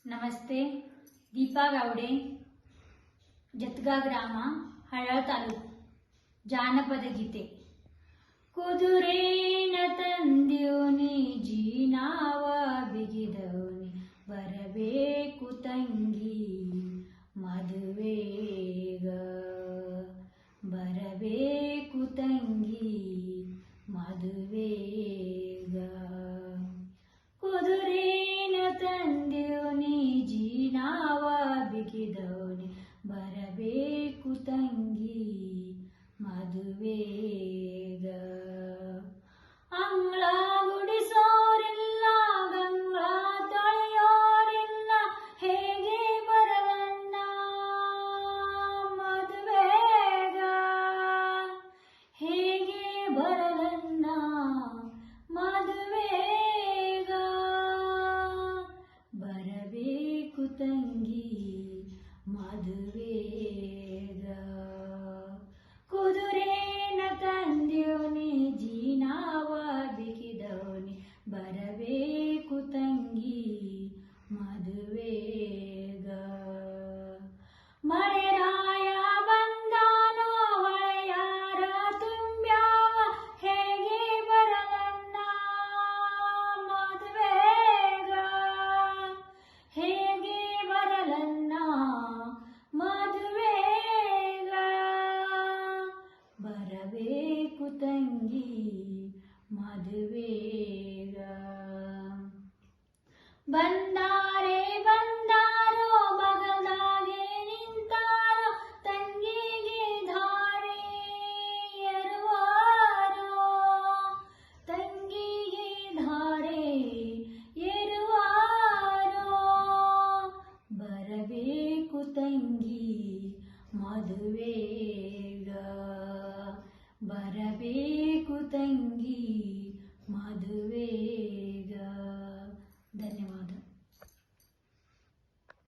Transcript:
ನಮಸ್ತೆ. ದೀಪಾ ಗೌಡೆ, ಜತ್ಗಾ ಗ್ರಾಮ, ಹಳ್ಳ ತಾಲೂಕು. ಜಾನಪದ ಗೀತೆ. ಕುದುರೇನ ತಂದ್ಯೋನಿ ಜೀನಾವ ಬಿಗಿದವನಿ, ಬರಬೇಕು ತಂಗಿ ಮದುವೆಗ, ಬರಬೇಕು ತಂಗಿ ಮದುವೆಗ. ಕುದುರೇನ ತಂದ್ಯೋನಿ ಜೀನಾವ ಬಿಗಿದವನಿ, ಬರಬೇಕು ತಂಗಿ ಮದುವೆಗ. ಅಂಗಳ ಗುಡಿಸೋರಿಲ್ಲ, ಗಂಗಳ ತೊಳೆಯೋರಿಲ್ಲ, ಹೇಗೆ ಬರಲಣ್ಣ ಮದುವೆಗ, ಹೇಗೆ ಬರಲಣ್ಣ ಮದುವೆಗ. ಬರಬೇಕು ತಂಗಿ ಮದುವೆಗ. ಕುದುರೇನ ತಂದ್ಯೋನಿ ಜೀನಾವ ಬಿಗಿದವನಿ, ಬರಬೇಕು ತಂಗಿ ಮದುವೆಗ. ಮಳೆರಾಯ ಬಂದಾನೋ ಹೊಳೆಯಾರ ತುಂಬ್ಯಾವ, ಹೇಗೆ ಬರಲಣ್ಣ ಮದುವೆಗ, ಹೇಗೆ ಬರಲಣ್ಣ ಮದುವೆಗ. ಬರಬೇಕು ತಂಗಿ ಮದುವೆಗ. ಬಂದಾರೆ ಬಂದಾರೋ ಬಗಲಾಗೆ ನಿಂತಾರೋ, ತಂಗಿಗೆ ಧಾರೆ ಎರುವಾರೋ, ತಂಗಿಗೆ ಧಾರೆ ಎರುವಾರೋ. ಬರಬೇಕು ತಂಗಿ ಮದುವೆಗ, ಬರಬೇಕು ತಂಗಿ ಮದುವೆಗ.